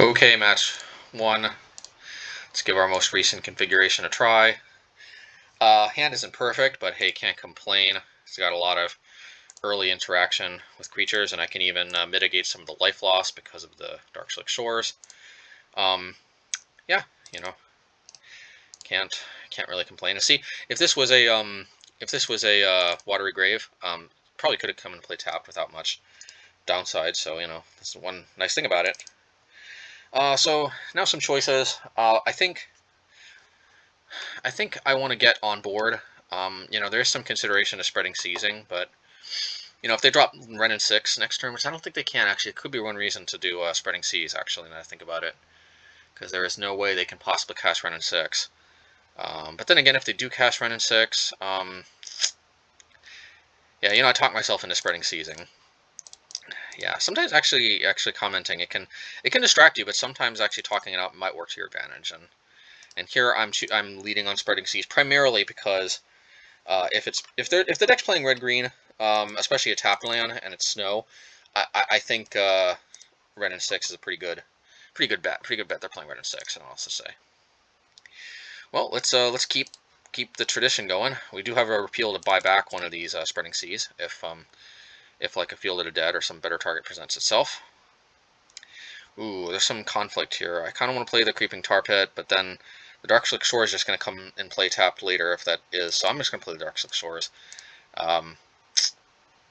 Okay, match 1. Let's give our most recent configuration a try. Hand isn't perfect, but hey, can't complain. It's got a lot of early interaction with creatures, and I can even mitigate some of the life loss because of the Darkslick Shores. Yeah, you know, can't really complain. And see, if this was a Watery Grave, probably could have come and play tapped without much downside. So that's one nice thing about it. So now some choices. I think I want to get on board. There's some consideration of spreading seizing, but if they drop Wrenn and 6 next turn, which I don't think they can actually, it could be one reason to do spreading seize. Actually, now I think about it, because there is no way they can possibly cast Wrenn and 6. But then again, if they do cast Wrenn and 6, yeah, I talk myself into spreading seizing. Yeah, sometimes actually commenting it can distract you, but sometimes actually talking it out might work to your advantage. And here I'm leading on spreading seize primarily because if the deck's playing red green, especially a tapped land and it's snow, I think Wrenn and 6 is a pretty good bet. Pretty good bet they're playing Wrenn and 6. And I'll also say, well, let's keep the tradition going. We do have a repeal to buy back one of these spreading seas if like a Field of the Dead or some better target presents itself. Ooh, there's some conflict here. I kind of want to play the Creeping Tar Pit, but then the Darkslick Shores is just going to come and play tapped later if that is. So I'm just going to play the Darkslick Shores.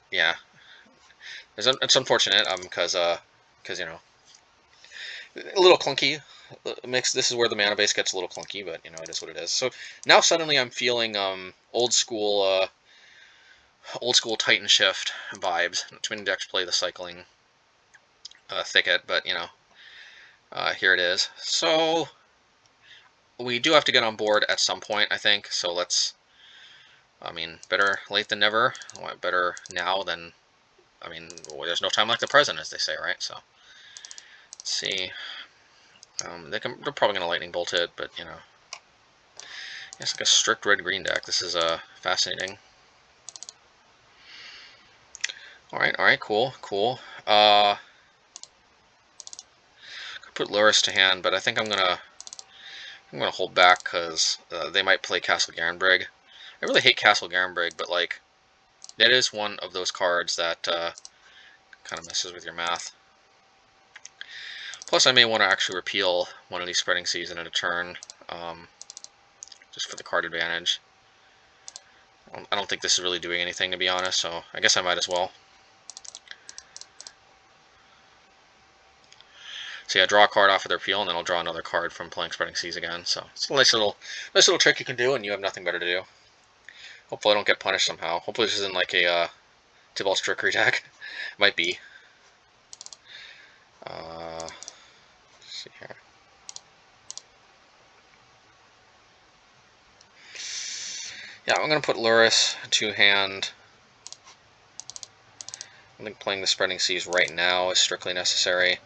Yeah, it's unfortunate because a little clunky. This is where the mana base gets a little clunky, but it is what it is. So now suddenly I'm feeling old school Titan Shift vibes. Too many decks play the cycling thicket, but here it is. So we do have to get on board at some point, I think. So better late than never. Better now than, there's no time like the present, as they say, right? So let's see. They're probably going to lightning bolt it, but it's like a strict red-green deck. This is fascinating. All right, cool. Put Lurrus to hand, but I think I'm gonna hold back because they might play Castle Garenbrig. I really hate Castle Garenbrig, but like that is one of those cards that kind of messes with your math. Plus, I may want to actually repeal one of these spreading seas in a turn, just for the card advantage. I don't think this is really doing anything, to be honest, so I guess I might as well. So yeah, draw a card off of their repeal, and then I'll draw another card from playing Spreading Seas again. So it's a nice little trick you can do, and you have nothing better to do. Hopefully I don't get punished somehow. Hopefully this isn't like a Mutavault Trickery deck. Might be. Let's see here. Yeah, I'm going to put Lurrus to hand. I think playing the Spreading Seas right now is strictly necessary.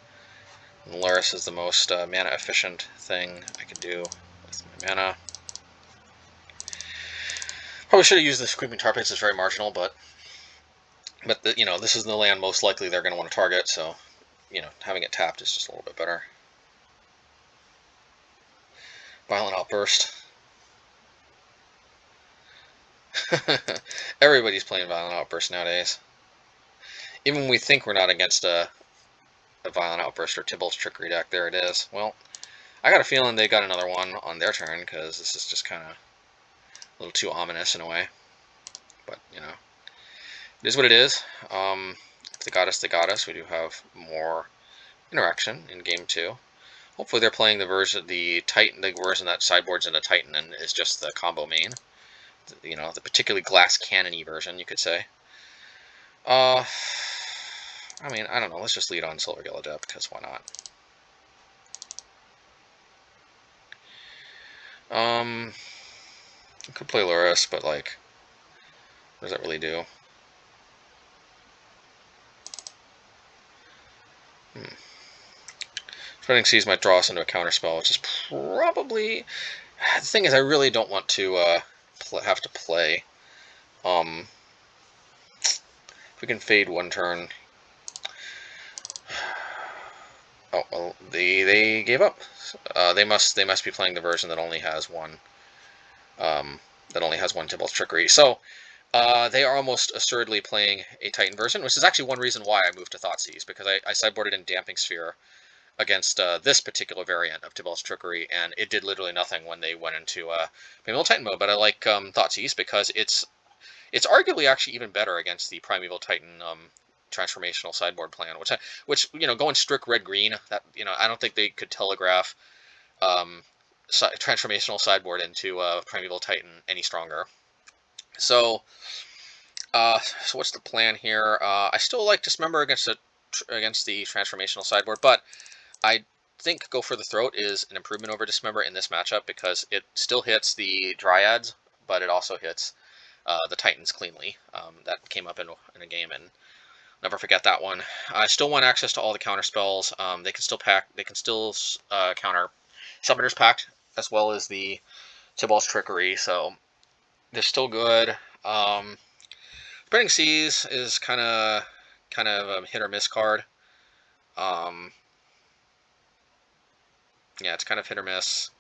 And Lurrus is the most mana efficient thing I can do with my mana. Probably should have used this Creeping Tar Pits. It's very marginal, but this is the land most likely they're going to want to target, so having it tapped is just a little bit better. Violent Outburst. Everybody's playing Violent Outburst nowadays. Even when we think we're not against a Violent Outburst or Tybalt's Trickery deck, there it is. Well, I got a feeling they got another one on their turn, because this is just kind of a little too ominous in a way. But, it is what it is. If they got us, they got us. We do have more interaction in Game 2. Hopefully they're playing the version that sideboards into Titan and is just the combo main. The particularly glass cannon-y version, you could say. I don't know. Let's just lead on Silvergill Adept, because why not? I could play Lurrus, but like, what does that really do? Spreading Seas might draw us into a counterspell, which is probably... The thing is, I really don't want to have to play. If we can fade one turn... Oh, Oh well, they gave up. They must be playing the version that only has one. Tibalt's Trickery. So they are almost assuredly playing a Titan version, which is actually one reason why I moved to Thoughtseize, because I sideboarded in Damping Sphere against this particular variant of Tibalt's Trickery, and it did literally nothing when they went into Primeval Titan mode. But I like Thoughtseize because it's arguably actually even better against the Primeval Titan transformational sideboard plan, which going strict red-green, that I don't think they could telegraph transformational sideboard into Primeval Titan any stronger. So what's the plan here? I still like Dismember against the transformational sideboard, but I think Go for the Throat is an improvement over Dismember in this matchup because it still hits the Dryads, but it also hits the Titans cleanly. That came up in a game, and never forget that one. I still want access to all the counter spells. They can still counter Summoner's Pact as well as the Tibalt's Trickery, so they're still good. Spreading Seas is kind of a hit or miss card. Yeah, it's kind of hit or miss.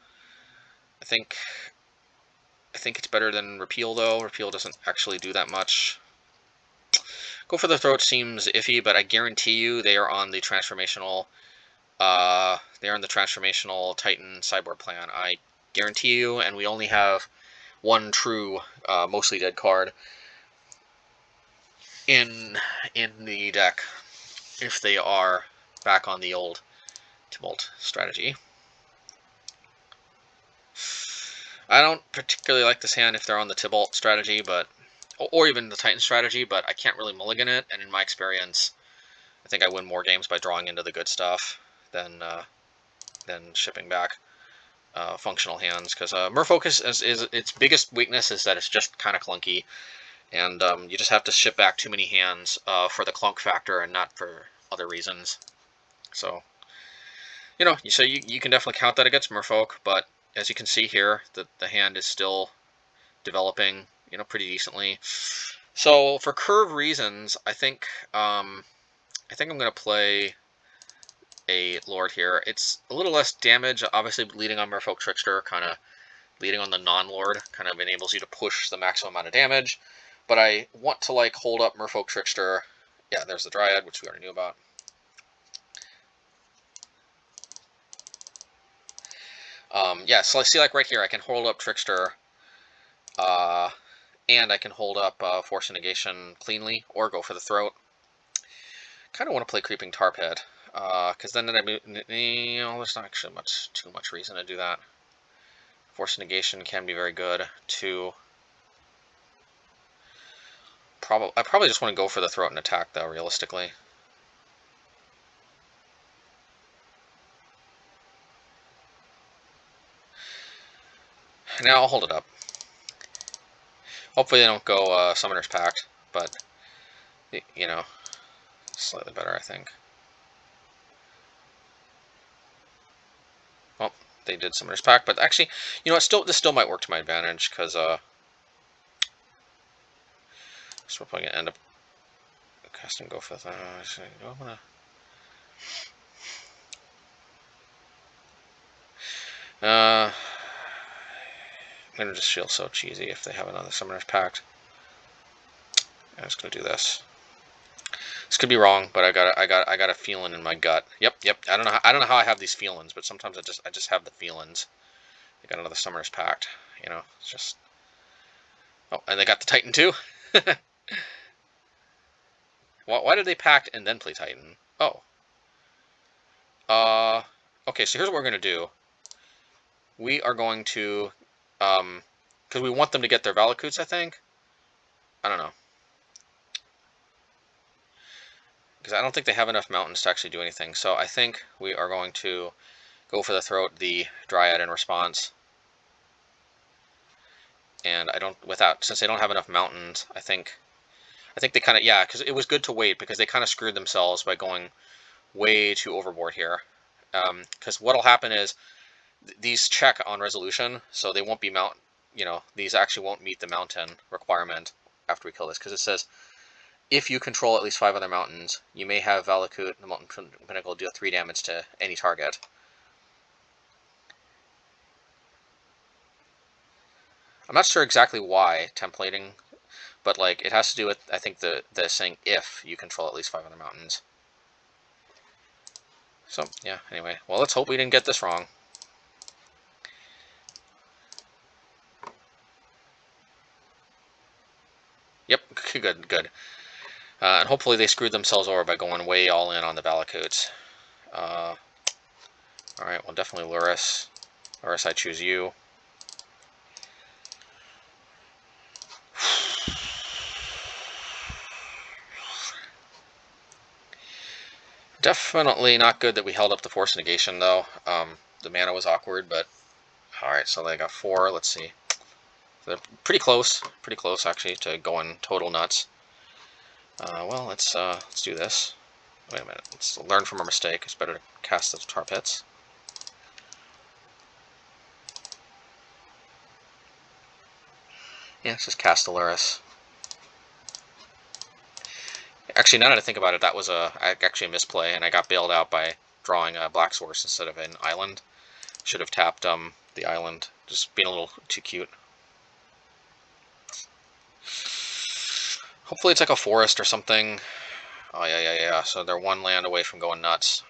I think it's better than Repeal, though. Repeal doesn't actually do that much. Go for the Throat seems iffy, but I guarantee you they are on the transformational. Titan sideboard plan. I guarantee you, and we only have one true, mostly dead card in the deck if they are back on the old Tibalt strategy. I don't particularly like this hand if they're on the Tibalt strategy, or even the Titan strategy, but I can't really mulligan it, and in my experience, I think I win more games by drawing into the good stuff than shipping back functional hands, because Merfolk is its biggest weakness is that it's just kind of clunky, and you just have to ship back too many hands for the clunk factor and not for other reasons. So, you can definitely count that against Merfolk, but as you can see here, the hand is still developing, pretty decently. So for curve reasons, I think I'm going to play a Lord here. It's a little less damage, obviously leading on Merfolk Trickster, kind of leading on the non-Lord, kind of enables you to push the maximum amount of damage. But I want to hold up Merfolk Trickster. Yeah, there's the Dryad, which we already knew about. Yeah, so I see right here, I can hold up Trickster, and I can hold up Force and Negation cleanly, or Go for the Throat. Kind of want to play Creeping Tarphead, because then there's not actually too much reason to do that. Force and Negation can be very good too. I probably just want to go for the Throat and attack, though, realistically. Now I'll hold it up. Hopefully they don't go Summoner's Pact, but, slightly better, I think. Well, they did Summoner's Pact, but actually, this still might work to my advantage, because, so we're probably going to end up casting Go for the... do I want to... I'm gonna just feel so cheesy if they have another Summoner's Pact. I'm just gonna do this. This could be wrong, but I got a feeling in my gut. Yep. I don't know how I have these feelings, but sometimes I just have the feelings. They got another Summoner's Pact. It's just. Oh, and they got the Titan too. Why did they pact and then play Titan? Oh. Okay, so here's what we're gonna do. We are going to, because we want them to get their Valakuts, I think. I don't know. Because I don't think they have enough mountains to actually do anything. So I think we are going to Go for the Throat, the Dryad in response. And since they don't have enough mountains, I think they kind of, yeah, because it was good to wait, because they kind of screwed themselves by going way too overboard here. Because what'll happen is these check on resolution, so they won't be these actually won't meet the mountain requirement after we kill this, because it says if you control at least 5 other mountains, you may have Valakut, the Mountain Pinnacle, deal 3 damage to any target. I'm not sure exactly why templating, but like it has to do with, I think, the saying if you control at least 5 other mountains. So yeah, anyway, well, let's hope we didn't get this wrong. Yep, good. And hopefully they screwed themselves over by going way all in on the Valakuts. Alright, well, definitely Lurrus. Lurrus, I choose you. Definitely not good that we held up the Force Negation, though. The mana was awkward, but... Alright, so they got 4, let's see. They're pretty close, actually, to going total nuts. Well, let's do this. Wait a minute, let's learn from our mistake. It's better to cast the Tar Pits. Yeah, let's just cast the Lurrus. Actually, now that I think about it, that was actually a misplay, and I got bailed out by drawing a Black Source instead of an island. Should have tapped the island, just being a little too cute. Hopefully it's like a forest or something. Oh, yeah. So they're 1 land away from going nuts.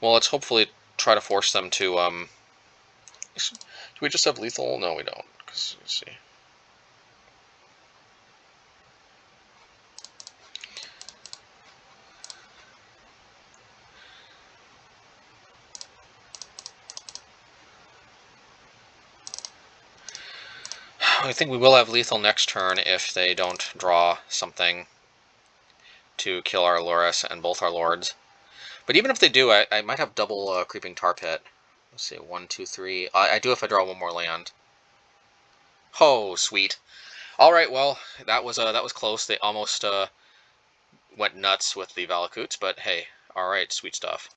Well, let's hopefully try to force them to, do we just have lethal? No, we don't. Let's see. I think we will have lethal next turn if they don't draw something to kill our Lurrus and both our lords. But even if they do, I might have double Creeping Tar Pit. Let's see, 1, 2, 3. I do if I draw 1 more land. Oh, sweet. All right, well, that was close. They almost went nuts with the Valakuts, but hey, all right, sweet stuff.